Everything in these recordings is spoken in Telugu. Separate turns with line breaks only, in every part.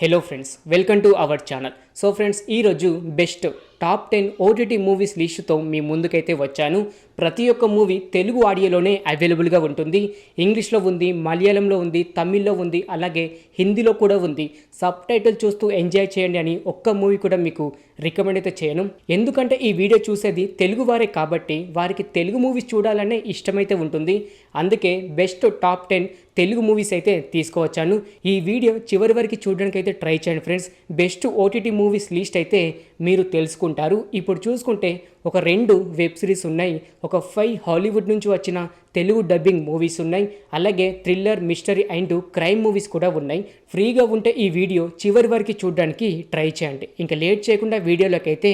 Hello friends, welcome to our channel. So friends, ఈరోజు బెస్ట్ టాప్ 10 ఓటీటీ మూవీస్ లిస్టుతో మీ ముందుకైతే వచ్చాను. ప్రతి ఒక్క మూవీ తెలుగు ఆడియోలోనే అవైలబుల్గా ఉంటుంది. ఇంగ్లీష్లో ఉంది, మలయాళంలో ఉంది, తమిళ్లో ఉంది, అలాగే హిందీలో కూడా ఉంది. సబ్ టైటిల్ చూస్తూ ఎంజాయ్ చేయండి అని ఒక్క మూవీ కూడా మీకు రికమెండ్ అయితే చేయను. ఎందుకంటే ఈ వీడియో చూసేది తెలుగు వారే కాబట్టి వారికి తెలుగు మూవీస్ చూడాలనే ఇష్టమైతే ఉంటుంది. అందుకే బెస్ట్ టాప్ 10 తెలుగు మూవీస్ అయితే తీసుకువచ్చాను. ఈ వీడియో చివరి వరకు చూడడానికి అయితే ట్రై చేయండి friends. Best OTT movies list అయితే మీరు తెలుసుకుంటారు. ఇప్పుడు చూసుకుంటే ఒక 2 వెబ్ సిరీస్ ఉన్నాయి, ఒక 5 హాలీవుడ్ నుంచి వచ్చిన తెలుగు డబ్బింగ్ మూవీస్ ఉన్నాయి, అలాగే thriller, mystery and crime movies కూడా ఉన్నాయి. ఫ్రీగా ఉంటే ఈ వీడియో చివరి వరకు చూడడానికి ట్రై చేయండి. ఇంకా లేట్ చేయకుండా వీడియోలోకి అయితే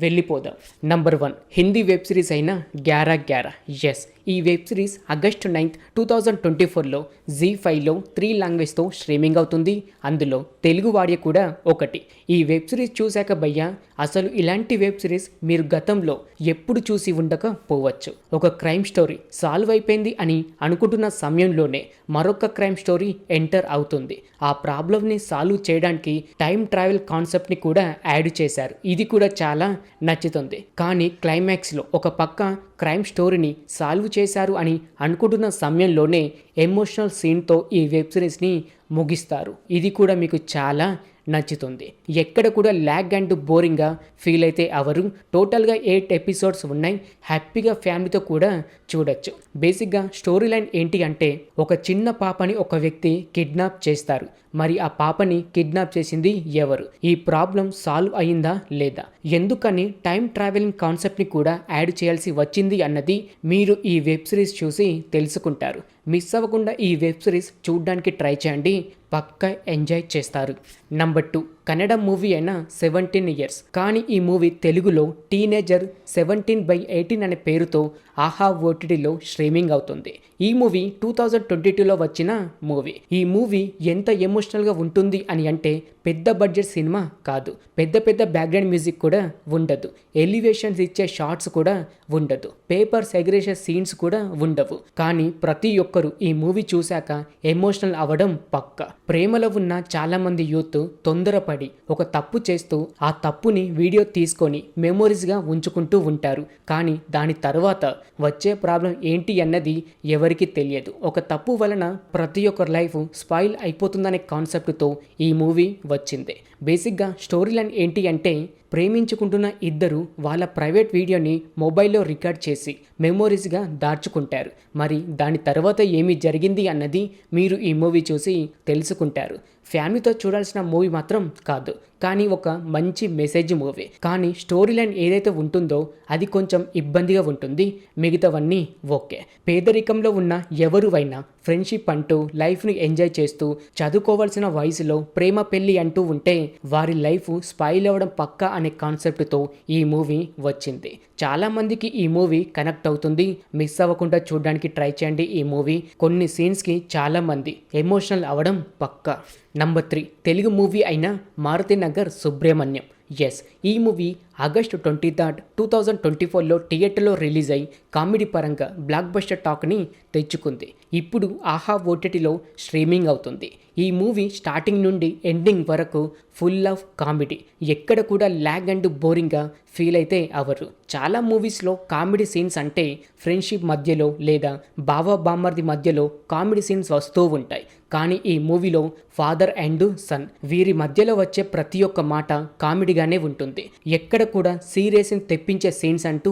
వెళ్ళిపోదాం. నంబర్ 1 హిందీ వెబ్ సిరీస్ అయిన గ్యారా గ్యారా. ఎస్, ఈ వెబ్ సిరీస్ ఆగస్టు 9, 2024లో జీ5లో 3 లాంగ్వేజ్తో స్ట్రీమింగ్ అవుతుంది. అందులో తెలుగు వాడియో కూడా ఒకటి. ఈ వెబ్ సిరీస్ చూశాక భయ్యా, అసలు ఇలాంటి వెబ్ సిరీస్ మీరు గతంలో ఎప్పుడు చూసి ఉండకపోవచ్చు. ఒక క్రైమ్ స్టోరీ సాల్వ్ అయిపోయింది అని అనుకుంటున్న సమయంలోనే మరొక క్రైమ్ స్టోరీ ఎంటర్ అవుతుంది. ఆ ప్రాబ్లమ్ని సాల్వ్ చేయడానికి టైం ట్రావెల్ కాన్సెప్ట్ని కూడా యాడ్ చేశారు. ఇది కూడా చాలా నచ్చుతుంది. కానీ క్లైమాక్స్లో ఒక పక్క క్రైమ్ స్టోరీని సాల్వ్ చేశారు అని అనుకుంటున్న సమయంలోనే ఎమోషనల్ సీన్తో ఈ వెబ్ సిరీస్ని ముగిస్తారు. ఇది కూడా మీకు చాలా నచ్చుతుంది. ఎక్కడ కూడా ల్యాగ్ అండ్ బోరింగ్గా ఫీల్ అయితే అవరు. టోటల్గా 8 ఎపిసోడ్స్ ఉన్నాయి. హ్యాపీగా ఫ్యామిలీతో కూడా చూడొచ్చు. బేసిక్గా స్టోరీ లైన్ ఏంటి అంటే, ఒక చిన్న పాపని ఒక వ్యక్తి కిడ్నాప్ చేస్తారు. మరి ఆ పాపని కిడ్నాప్ చేసింది ఎవరు? ఈ ప్రాబ్లం సాల్వ్ అయిందా లేదా? ఎందుకని టైం ట్రావెలింగ్ కాన్సెప్ట్ని కూడా యాడ్ చేయాల్సి వచ్చింది అన్నది మీరు ఈ వెబ్ సిరీస్ చూసి తెలుసుకుంటారు. మిస్ అవ్వకుండా ఈ వెబ్ సిరీస్ చూడడానికి ట్రై చేయండి, పక్కా ఎంజాయ్ చేస్తారు. నంబర్ 2 కన్నడ మూవీ అయిన 17 ఇయర్స్. కానీ ఈ మూవీ తెలుగులో టీనేజర్ 17/18 అనే పేరుతో ఆహా ఓటీటీలో స్ట్రీమింగ్ అవుతుంది. ఈ మూవీ 2022లో వచ్చిన మూవీ. ఈ మూవీ ఎంత ఎమోషనల్గా ఉంటుంది అని అంటే, పెద్ద బడ్జెట్ సినిమా కాదు, పెద్ద బ్యాక్గ్రౌండ్ మ్యూజిక్ కూడా ఉండదు, ఎలివేషన్స్ ఇచ్చే షార్ట్స్ కూడా ఉండదు, పేపర్ సెగ్రేషన్ సీన్స్ కూడా ఉండవు. కానీ ప్రతి ఒక్కరూ ఈ మూవీ చూశాక ఎమోషనల్ అవ్వడం పక్కా. ప్రేమలో ఉన్న చాలా మంది యూత్ తొందరపడి ఒక తప్పు చేస్తూ ఆ తప్పుని వీడియో తీసుకొని మెమోరీస్గా ఉంచుకుంటూ ఉంటారు. కానీ దాని తర్వాత వచ్చే ప్రాబ్లం ఏంటి అన్నది ఎవరికి తెలియదు. ఒక తప్పు వలన ప్రతి ఒక్కరి లైఫ్ స్పాయిల్ అయిపోతుందనే కాన్సెప్ట్తో ఈ మూవీ వచ్చింది. బేసిక్గా స్టోరీ లైన్ ఏంటి అంటే, ప్రేమించుకుంటున్న ఇద్దరు వాళ్ళ ప్రైవేట్ వీడియోని మొబైల్లో రికార్డ్ చేసి మెమోరీస్గా దాచుకుంటారు. మరి దాని తర్వాత ఏమి జరిగింది అన్నది మీరు ఈ మూవీ చూసి తెలుసుకుంటారు. ఫ్యామిలీతో చూడాల్సిన మూవీ మాత్రం కాదు, కానీ ఒక మంచి మెసేజ్ మూవీ. కానీ స్టోరీ లైన్ ఏదైతే ఉంటుందో అది కొంచెం ఇబ్బందిగా ఉంటుంది. మిగతావన్నీ ఓకే. పేదరికంలో ఉన్న ఎవరువైనా ఫ్రెండ్షిప్ అంటూ లైఫ్ని ఎంజాయ్ చేస్తూ చదువుకోవాల్సిన వయసులో ప్రేమ పెళ్ళి అంటూ ఉంటే వారి లైఫ్ స్పాయిల్ అవ్వడం పక్కా అనే కాన్సెప్ట్తో ఈ మూవీ వచ్చింది. చాలా మందికి ఈ మూవీ కనెక్ట్ అవుతుంది. మిస్ అవ్వకుండా చూడడానికి ట్రై చేయండి. ఈ మూవీ కొన్ని సీన్స్కి చాలా మంది ఎమోషనల్ అవ్వడం పక్కా. నంబర్ 3 తెలుగు మూవీ అయిన మారుతినగర్ సుబ్రహ్మణ్యం. ఎస్, ఈ మూవీ ఆగస్టు 23, 2024లో థియేటర్లో రిలీజ్ అయి కామెడీ పరంగా బ్లాక్ బస్టర్ టాక్ని తెచ్చుకుంది. ఇప్పుడు ఆహా ఓటీటీలో స్ట్రీమింగ్ అవుతుంది. ఈ మూవీ స్టార్టింగ్ నుండి ఎండింగ్ వరకు ఫుల్ ఆఫ్ కామెడీ. ఎక్కడ కూడా ల్యాగ్ అండ్ బోరింగ్గా ఫీల్ అయితే అవరు. చాలా మూవీస్లో కామెడీ సీన్స్ అంటే ఫ్రెండ్షిప్ మధ్యలో లేదా బావ బామ్మర్ది మధ్యలో కామెడీ సీన్స్ వస్తూ ఉంటాయి. కానీ ఈ మూవీలో ఫాదర్ అండ్ సన్ వీరి మధ్యలో వచ్చే ప్రతి ఒక్క మాట కామెడీగానే ఉంటుంది. ఎక్కడ కూడా సీరియస్ని తెప్పించే సీన్స్ అంటూ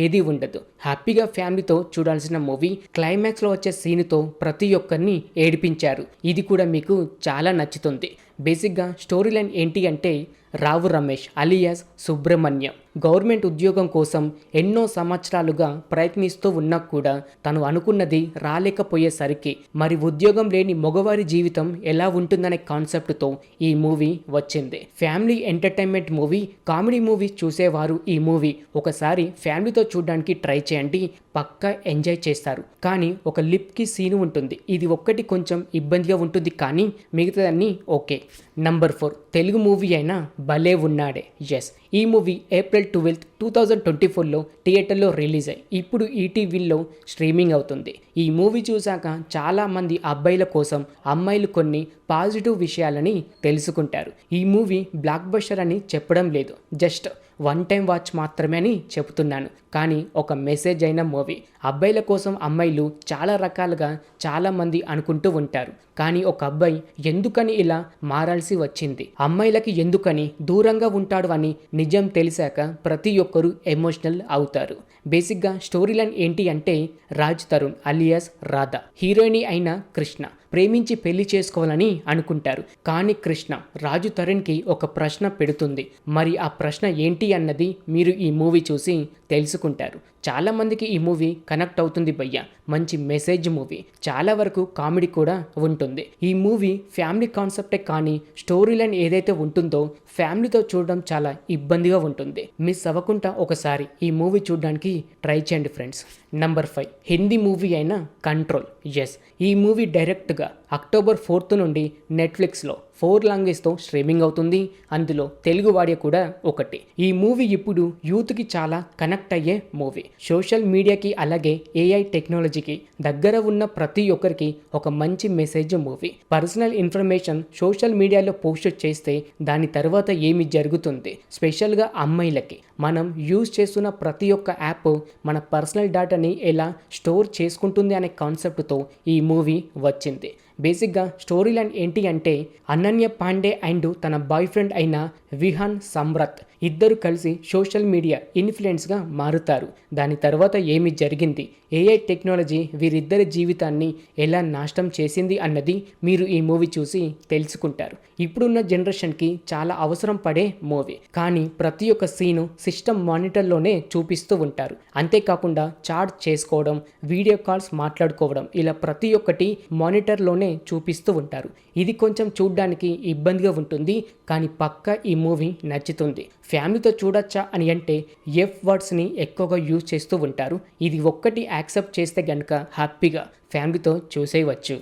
ఏదీ ఉండదు. హ్యాపీగా ఫ్యామిలీతో చూడాల్సిన మూవీ. క్లైమాక్స్లో వచ్చే సీన్తో ప్రతి ఒక్కరిని ఏడిపించారు. ఇది కూడా మీకు చాలా నచ్చుతుంది. బేసిక్గా స్టోరీ లైన్ ఏంటి అంటే, రావు రమేష్ అలియాస్ సుబ్రహ్మణ్యం గవర్నమెంట్ ఉద్యోగం కోసం ఎన్నో సంవత్సరాలుగా ప్రయత్నిస్తూ ఉన్నా కూడా తను అనుకున్నది రాలేకపోయేసరికి మరి ఉద్యోగం లేని మగవారి జీవితం ఎలా ఉంటుందనే కాన్సెప్ట్తో ఈ మూవీ వచ్చింది. Family entertainment movie, comedy movie చూసేవారు ఈ మూవీ ఒకసారి ఫ్యామిలీతో చూడడానికి ట్రై చేయండి, పక్కా ఎంజాయ్ చేస్తారు. కానీ ఒక లిప్కి సీన్ ఉంటుంది, ఇది ఒక్కటి కొంచెం ఇబ్బందిగా ఉంటుంది, కానీ మిగతాదన్నీ ఓకే. నంబర్ 4 తెలుగు మూవీ అయిన భలే ఉన్నాడే. ఎస్, ఈ మూవీ ఏప్రిల్ 12, 2024లో థియేటర్లో రిలీజ్ అయ్యి ఇప్పుడు ఈటీవీలో స్ట్రీమింగ్ అవుతుంది. ఈ మూవీ చూశాక చాలామంది అబ్బాయిల కోసం అమ్మాయిలు కొన్ని పాజిటివ్ విషయాలని తెలుసుకుంటారు. ఈ మూవీ బ్లాక్ బస్టర్ అని చెప్పడం లేదు, జస్ట్ వన్ టైం వాచ్ మాత్రమే అని చెప్తున్నాను. కానీ ఒక మెసేజ్ అయిన మూవీ. అబ్బాయిల కోసం అమ్మాయిలు చాలా రకాలుగా చాలామంది అనుకుంటూ ఉంటారు. కానీ ఒక అబ్బాయి ఎందుకని ఇలా మారాల్సి వచ్చింది, అమ్మాయిలకి ఎందుకని దూరంగా ఉంటాడు అని నిజం తెలిసాక ప్రతి ఒక్కరూ ఎమోషనల్ అవుతారు. బేసిక్గా స్టోరీ లైన్ ఏంటి అంటే, రాజ్ తరుణ్ అలియాస్ రాధా హీరోయిన్ అయిన కృష్ణ ప్రేమించి పెళ్లి చేసుకోవాలని అనుకుంటారు. కానీ కృష్ణ రాజు తరుణ్కి ఒక ప్రశ్న పెడుతుంది. మరి ఆ ప్రశ్న ఏంటి అన్నది మీరు ఈ మూవీ చూసి తెలుసుకుంటారు. చాలామందికి ఈ మూవీ కనెక్ట్ అవుతుంది భయ్య. మంచి మెసేజ్ మూవీ, చాలా వరకు కామెడీ కూడా ఉంటుంది. ఈ మూవీ ఫ్యామిలీ కాన్సెప్టే, కానీ స్టోరీ లైన్ ఏదైతే ఉంటుందో ఫ్యామిలీతో చూడడం చాలా ఇబ్బందిగా ఉంటుంది. మిస్ అవ్వకుండా ఒకసారి ఈ మూవీ చూడడానికి ట్రై చేయండి ఫ్రెండ్స్. నంబర్ 5 హిందీ మూవీ అయిన కంట్రోల్. ఎస్, ఈ మూవీ డైరెక్ట్గా అక్టోబర్ 4 నుండి నెట్ఫ్లిక్స్లో 4 లాంగ్వేజ్తో స్ట్రీమింగ్ అవుతుంది. అందులో తెలుగు వాడియో కూడా ఒకటి. ఈ మూవీ ఇప్పుడు యూత్కి చాలా కనెక్ట్ అయ్యే మూవీ. సోషల్ మీడియాకి అలాగే ఏఐ టెక్నాలజీకి దగ్గర ఉన్న ప్రతి ఒక్కరికి ఒక మంచి message movie. Personal information social మీడియాలో పోస్ట్ చేస్తే దాని తర్వాత ఏమి జరుగుతుంది, స్పెషల్గా అమ్మాయిలకి మనం యూజ్ చేస్తున్న ప్రతి ఒక్క యాప్ మన పర్సనల్ డేటాని ఎలా స్టోర్ చేసుకుంటుంది అనే కాన్సెప్ట్తో ఈ మూవీ వచ్చింది. బేసిక్గా స్టోరీ లైన్ ఏంటి అంటే, అనన్య పాండే అండ్ తన బాయ్ ఫ్రెండ్ అయిన విహాన్ సమ్రత్ ఇద్దరు కలిసి సోషల్ మీడియా ఇన్ఫ్లుయెన్స్గా మారుతారు. దాని తర్వాత ఏమి జరిగింది, ఏఐ టెక్నాలజీ వీరిద్దరి జీవితాన్ని ఎలా నాశనం చేసింది అన్నది మీరు ఈ మూవీ చూసి తెలుసుకుంటారు. ఇప్పుడున్న జనరేషన్కి చాలా అవసరం పడే మూవీ. కానీ ప్రతి ఒక్క సీను సిస్టమ్ మానిటర్లోనే చూపిస్తూ ఉంటారు. అంతేకాకుండా చాట్ చేసుకోవడం, వీడియో కాల్స్ మాట్లాడుకోవడం, ఇలా ప్రతి ఒక్కటి మానిటర్లోనే చూపిస్తూ ఉంటారు. ఇది కొంచెం చూడ్డానికి ఇబ్బందిగా ఉంటుంది, కానీ పక్కా ఈ మూవీ నచ్చుతుంది. ఫ్యామిలీతో చూడొచ్చా అని అంటే ఎఫ్ వర్డ్స్ని ఎక్కువగా యూజ్ చేస్తూ ఉంటారు. ఇది ఒక్కటి యాక్సెప్ట్ చేస్తే కనుక హ్యాపీగా ఫ్యామిలీతో చూసేయవచ్చు.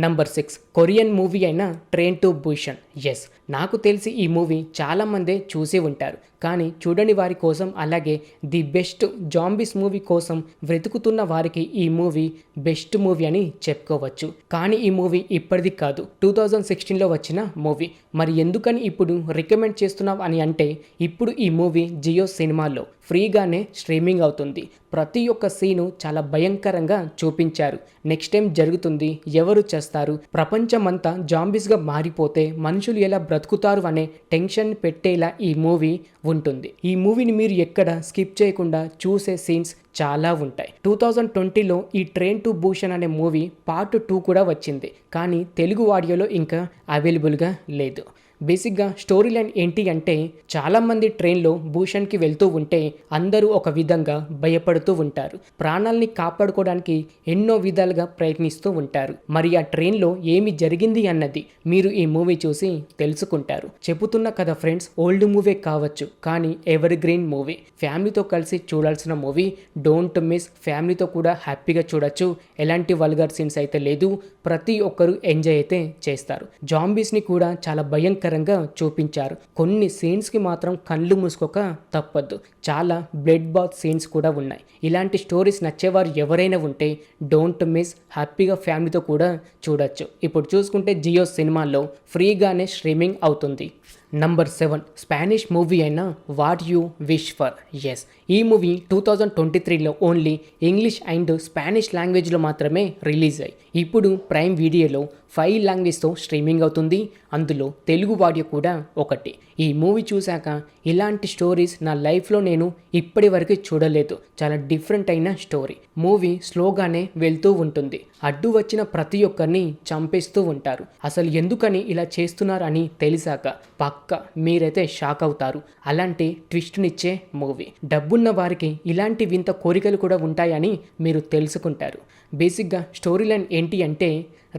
నంబర్ 6 కొరియన్ మూవీ అయిన ట్రైన్ టు భూషన్. ఎస్, నాకు తెలిసి ఈ మూవీ చాలామందే చూసి ఉంటారు. కానీ చూడని వారి కోసం, అలాగే ది బెస్ట్ జాంబీస్ మూవీ కోసం వెతుకుతున్న వారికి ఈ మూవీ బెస్ట్ మూవీ అని చెప్పుకోవచ్చు. కానీ ఈ మూవీ ఇప్పటిది కాదు, 2016లో వచ్చిన మూవీ. మరి ఎందుకని ఇప్పుడు రికమెండ్ చేస్తున్నాం అని అంటే, ఇప్పుడు ఈ మూవీ జియో సినిమాలో ఫ్రీగానే స్ట్రీమింగ్ అవుతుంది. ప్రతి ఒక్క సీను చాలా భయంకరంగా చూపించారు. నెక్స్ట్ టైం జరుగుతుంది, ఎవరు చేస్తారు, ప్రపంచమంతా జాంబీస్గా మారిపోతే మనుషులు ఎలా బ్రతుకుతారు అనే టెన్షన్ పెట్టేలా ఈ మూవీ ఉంటుంది. ఈ మూవీని మీరు ఎక్కడ స్కిప్ చేయకుండా చూసే సీన్స్ చాలా ఉంటాయి. 2020లో ఈ ట్రైన్ టు భూషన్ అనే మూవీ పార్ట్ 2 కూడా వచ్చింది, కానీ తెలుగు ఆడియోలో ఇంకా అవైలబుల్గా లేదు. బేసిక్గా స్టోరీ లైన్ ఏంటి అంటే, చాలామంది ట్రైన్లో భూషణ్కి వెళ్తూ ఉంటే అందరూ ఒక విధంగా భయపడుతూ ఉంటారు. ప్రాణాలని కాపాడుకోవడానికి ఎన్నో విధాలుగా ప్రయత్నిస్తూ ఉంటారు. మరి ఆ ట్రైన్లో ఏమి జరిగింది అన్నది మీరు ఈ మూవీ చూసి తెలుసుకుంటారు. చెబుతున్న కదా ఫ్రెండ్స్, ఓల్డ్ మూవీ కావచ్చు, కానీ ఎవర్ గ్రీన్ మూవీ. ఫ్యామిలీతో కలిసి చూడాల్సిన మూవీ. Don't miss. ఫ్యామిలీతో కూడా హ్యాపీగా చూడొచ్చు. ఎలాంటి వల్గర్ సీన్స్ అయితే లేదు. ప్రతి ఒక్కరూ ఎంజాయ్ అయితే చేస్తారు. జాంబీస్ని కూడా చాలా భయంకరంగా చూపించారు. కొన్ని సీన్స్కి మాత్రం కళ్ళు మూసుకోక తప్పద్దు. చాలా బ్లడ్ బాత్ సీన్స్ కూడా ఉన్నాయి. ఇలాంటి స్టోరీస్ నచ్చేవారు ఎవరైనా ఉంటే డోంట్ మిస్. హ్యాపీగా ఫ్యామిలీతో కూడా చూడొచ్చు. ఇప్పుడు చూసుకుంటే జియో సినిమాలో ఫ్రీగానే స్ట్రీమింగ్ అవుతుంది. నంబర్ 7 స్పానిష్ మూవీ అయిన what you wish for. Yes, ఈ మూవీ 2023లో ఓన్లీ ఇంగ్లీష్ అండ్ స్పానిష్ లాంగ్వేజ్లో మాత్రమే రిలీజ్ అయ్యి ఇప్పుడు ప్రైమ్ వీడియోలో 5 లాంగ్వేజ్తో స్ట్రీమింగ్ అవుతుంది. అందులో తెలుగు ఆడియో కూడా ఒకటి. ఈ మూవీ చూశాక ఇలాంటి స్టోరీస్ నా లైఫ్లో నేను ఇప్పటి వరకు చూడలేదు. చాలా డిఫరెంట్ అయిన స్టోరీ. మూవీ స్లోగానే వెళ్తూ ఉంటుంది. అడ్డు వచ్చిన ప్రతి ఒక్కరిని చంపేస్తూ ఉంటారు. అసలు ఎందుకని ఇలా చేస్తున్నారు అని తెలిసాక పక్కా మీరైతే షాక్ అవుతారు. అలాంటి ట్విస్ట్నిచ్చే మూవీ. డబ్బున్న వారికి ఇలాంటి వింత కోరికలు కూడా ఉంటాయని మీరు తెలుసుకుంటారు. బేసిక్గా స్టోరీ లైన్ ఏంటి అంటే,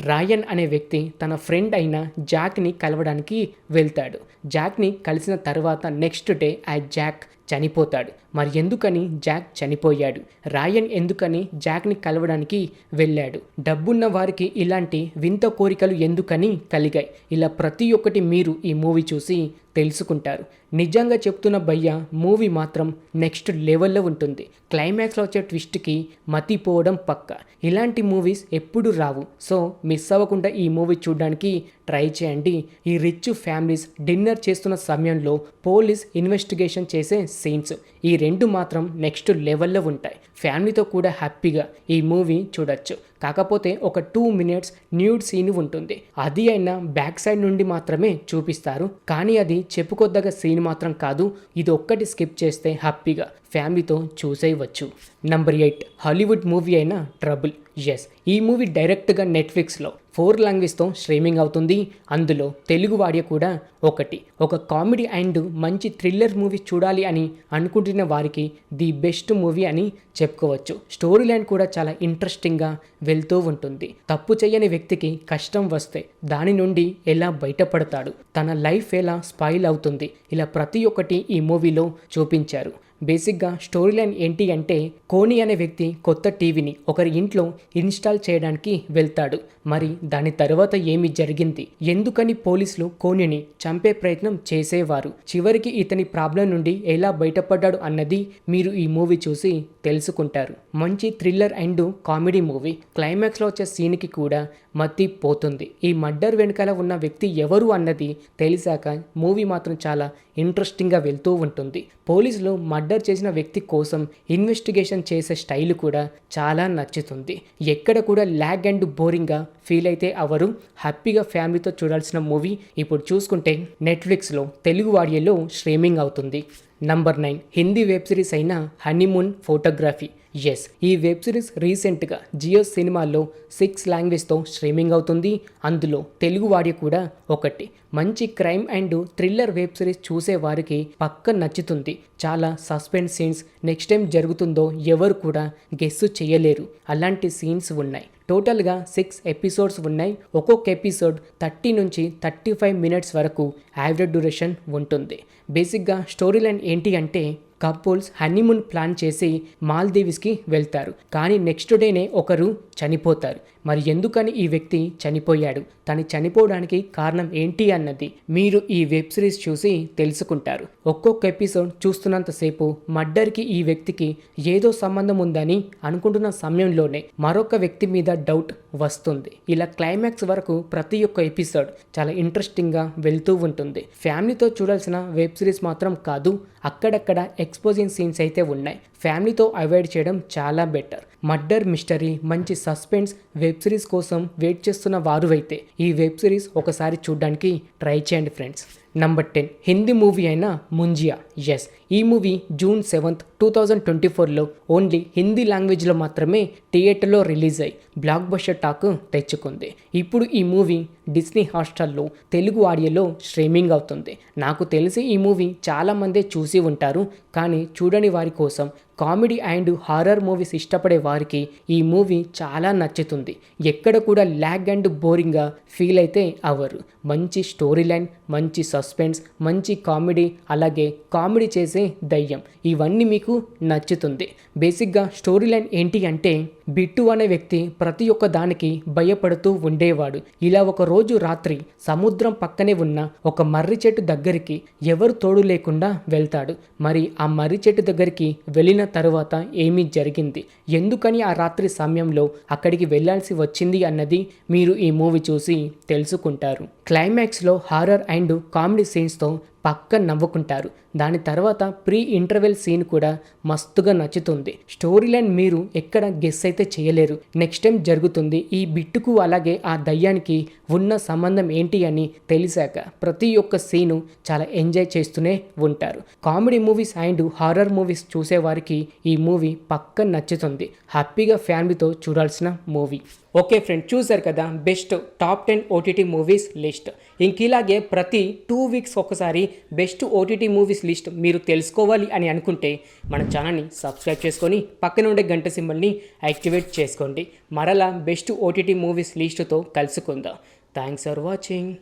రాయన్ అనే వ్యక్తి తన ఫ్రెండ్ అయిన జాక్ని కలవడానికి వెళ్తాడు. జాక్ని కలిసిన తర్వాత నెక్స్ట్ డే ఆ జాక్ చనిపోతాడు. మరి ఎందుకని జాక్ చనిపోయాడు? రాయన్ ఎందుకని జాక్ని కలవడానికి వెళ్ళాడు? డబ్బున్న వారికి ఇలాంటి వింత కోరికలు ఎందుకని కలిగాయి? ఇలా ప్రతి ఒక్కటి మీరు ఈ మూవీ చూసి తెలుసుకుంటారు. నిజంగా చెప్తున్న భయ్య, మూవీ మాత్రం నెక్స్ట్ లెవెల్లో ఉంటుంది. క్లైమాక్స్లో వచ్చే ట్విస్ట్కి మతిపోవడం పక్క. ఇలాంటి మూవీస్ ఎప్పుడు రావు. సో మిస్ అవ్వకుండా ఈ మూవీ చూడడానికి ట్రై చేయండి. ఈ రిచ్ ఫ్యామిలీస్ డిన్నర్ చేస్తున్న సమయంలో పోలీస్ ఇన్వెస్టిగేషన్ చేసే సీన్స్, ఈ రెండు మాత్రం నెక్స్ట్ లెవెల్లో ఉంటాయి. ఫ్యామిలీతో కూడా హ్యాపీగా ఈ మూవీ చూడొచ్చు. కాకపోతే ఒక 2 minutes న్యూడ్ సీన్ ఉంటుంది. అది అయినా బ్యాక్ సైడ్ నుండి మాత్రమే చూపిస్తారు. కానీ అది చెప్పుకోదగ్గ సీన్ మాత్రం కాదు. ఇది ఒక్కటి స్కిప్ చేస్తే హ్యాపీగా ఫ్యామిలీతో చూసేయవచ్చు. నంబర్ 8 హాలీవుడ్ మూవీ అయిన ట్రబుల్. ఎస్, ఈ మూవీ డైరెక్ట్గా నెట్ఫ్లిక్స్లో 4 లాంగ్వేజ్తో స్ట్రీమింగ్ అవుతుంది. అందులో తెలుగు వాడియో కూడా ఒకటి. ఒక కామెడీ అండ్ మంచి థ్రిల్లర్ మూవీ చూడాలి అని అనుకుంటున్న వారికి ది బెస్ట్ మూవీ అని చెప్పుకోవచ్చు. స్టోరీ లైన్ కూడా చాలా ఇంట్రెస్టింగ్గా వెళ్తూ ఉంటుంది. తప్పు చేయని వ్యక్తికి కష్టం వస్తే దాని నుండి ఎలా బయటపడతాడు, తన లైఫ్ ఎలా స్పాయిల్ అవుతుంది, ఇలా ప్రతి ఒక్కటి ఈ మూవీలో చూపించారు. బేసిక్గా స్టోరీ లైన్ ఏంటి అంటే, కోని అనే వ్యక్తి కొత్త టీవీని ఒకరి ఇంట్లో ఇన్స్టాల్ చేయడానికి వెళ్తాడు. మరి దాని తర్వాత ఏమి జరిగింది, ఎందుకని పోలీసులు కోనిని చంపే ప్రయత్నం చేసేవారు, చివరికి ఇతని ప్రాబ్లం నుండి ఎలా బయటపడ్డాడు అన్నది మీరు ఈ మూవీ చూసి తెలుసుకుంటారు. మంచి థ్రిల్లర్ అండ్ కామెడీ మూవీ. క్లైమాక్స్లో వచ్చే సీన్కి కూడా మతి పోతుంది. ఈ మర్డర్ వెనకాల ఉన్న వ్యక్తి ఎవరు అన్నది తెలిసాక మూవీ మాత్రం చాలా ఇంట్రెస్టింగ్గా వెళ్తూ ఉంటుంది. పోలీసులు మర్డర్ చేసిన వ్యక్తి కోసం ఇన్వెస్టిగేషన్ చేసే స్టైల్ కూడా చాలా నచ్చుతుంది. ఎక్కడ కూడా ల్యాగ్ అండ్ బోరింగ్గా ఫీల్ అయితే అవరు. హ్యాపీగా ఫ్యామిలీతో చూడాల్సిన మూవీ. ఇప్పుడు చూసుకుంటే నెట్ఫ్లిక్స్లో తెలుగు ఆడియోలో స్ట్రీమింగ్ అవుతుంది. నంబర్ 9 హిందీ వెబ్ సిరీస్ అయిన హనీమూన్ ఫోటోగ్రఫీ. ఎస్, ఈ వెబ్ సిరీస్ రీసెంట్గా జియో సినిమాల్లో 6 లాంగ్వేజ్తో స్ట్రీమింగ్ అవుతుంది. అందులో తెలుగు వాడియో కూడా ఒకటి. మంచి crime and thriller web series చూసే వారికి పక్క నచ్చుతుంది. చాలా సస్పెన్స్ సీన్స్, నెక్స్ట్ టైం జరుగుతుందో ఎవరు కూడా గెస్ చేయలేరు, అలాంటి సీన్స్ ఉన్నాయి. టోటల్గా 6 ఎపిసోడ్స్ ఉన్నాయి. ఒక్కొక్క ఎపిసోడ్ 30 నుంచి 35 minutes వరకు యావరేజ్ డ్యూరేషన్ ఉంటుంది. బేసిక్గా స్టోరీ లైన్ ఏంటి అంటే, కపుల్స్ హనీమూన్ ప్లాన్ చేసి మాల్దీవ్స్కి వెళ్తారు. కానీ నెక్స్ట్ డేనే ఒకరు చనిపోతారు. మరి ఎందుకని ఈ వ్యక్తి చనిపోయాడు, తను చనిపోవడానికి కారణం ఏంటి అన్నది మీరు ఈ వెబ్ సిరీస్ చూసి తెలుసుకుంటారు. ఒక్కొక్క ఎపిసోడ్ చూస్తున్నంతసేపు మర్డర్కి ఈ వ్యక్తికి ఏదో సంబంధం ఉందని అనుకుంటున్న సమయంలోనే మరొక వ్యక్తి మీద డౌట్ వస్తుంది. ఇలా క్లైమాక్స్ వరకు ప్రతి ఒక్క ఎపిసోడ్ చాలా ఇంట్రెస్టింగ్గా వెళ్తూ ఉంటుంది. ఫ్యామిలీతో చూడాల్సిన వెబ్ సిరీస్ మాత్రం కాదు. అక్కడక్కడ ఎక్స్పోజింగ్ సీన్స్ అయితే ఉన్నాయి. ఫ్యామిలీతో అవాయిడ్ చేయడం చాలా బెటర్. మర్డర్ మిస్టరీ, మంచి సస్పెన్స్ వెబ్ సిరీస్ కోసం వెయిట్ చేస్తున్న వారు అయితే ఈ వెబ్ సిరీస్ ఒకసారి చూడడానికి ట్రై చేయండి ఫ్రెండ్స్. నంబర్ 10 హిందీ మూవీ అయిన ముంజియా. ఎస్, ఈ మూవీ June 7th, 2024లో ఓన్లీ హిందీ లాంగ్వేజ్లో మాత్రమే థియేటర్లో రిలీజ్ అయ్యి బ్లాక్ బస్టర్ టాక్ తెచ్చుకుంది. ఇప్పుడు ఈ మూవీ డిస్నీ హాట్స్టార్లో తెలుగు ఆడియోలో స్ట్రీమింగ్ అవుతుంది. నాకు తెలిసి ఈ మూవీ చాలామందే చూసి ఉంటారు. కానీ చూడని వారి కోసం, కామెడీ అండ్ హారర్ మూవీస్ ఇష్టపడే వారికి ఈ మూవీ చాలా నచ్చుతుంది. ఎక్కడ కూడా ల్యాగ్ అండ్ బోరింగ్గా ఫీల్ అయితే అవ్వరు. మంచి స్టోరీ లైన్, మంచి సస్పెన్స్, మంచి కామెడీ, అలాగే కామెడీ చేసే దయ్యం, ఇవన్నీ మీకు నచ్చుతుంది. బేసిక్గా స్టోరీ లైన్ ఏంటి అంటే, బిట్టు అనే వ్యక్తి ప్రతి ఒక్క దానికి భయపడుతూ ఉండేవాడు. ఇలా ఒక రోజు రాత్రి సముద్రం పక్కనే ఉన్న ఒక మర్రి చెట్టు దగ్గరికి ఎవరు తోడు లేకుండా వెళ్తాడు. మరి ఆ మర్రి చెట్టు దగ్గరికి వెళ్ళిన తరువాత ఏమీ జరిగింది, ఎందుకని ఆ రాత్రి సమయంలో అక్కడికి వెళ్ళాల్సి వచ్చింది అన్నది మీరు ఈ మూవీ చూసి తెలుసుకుంటారు. క్లైమాక్స్లో హారర్ అండ్ కామెడీ సీన్స్తో పక్క నవ్వుకుంటారు. దాని తర్వాత ప్రీ ఇంటర్వెల్ సీన్ కూడా మస్తుగా నచ్చుతుంది. స్టోరీ లైన్ మీరు ఎక్కడ గెస్ అయితే చేయలేరు. నెక్స్ట్ టైం జరుగుతుంది. ఈ బిట్టుకు అలాగే ఆ దయ్యానికి ఉన్న సంబంధం ఏంటి అని తెలిసాక ప్రతి ఒక్క సీను చాలా ఎంజాయ్ చేస్తూనే ఉంటారు. Comedy movies and horror movies చూసేవారికి ఈ మూవీ పక్క నచ్చుతుంది. హ్యాపీగా ఫ్యామిలీతో చూడాల్సిన మూవీ. ఓకే ఫ్రెండ్, చూసారు కదా best top 10 OTT movies list. ఇంకిలాగే ప్రతి 2 weeks ఒకసారి బెస్ట్ ఓటీటీ మూవీస్ లిస్ట్ మీరు తెలుసుకోవాలి అని అనుకుంటే మన ఛానల్ని సబ్స్క్రైబ్ చేసుకొని పక్కన ఉండే గంట సింబల్ని యాక్టివేట్ చేసుకోండి. మరలా బెస్ట్ ఓటీటీ మూవీస్ లిస్టుతో కలుసుకుందాం. Thanks for watching.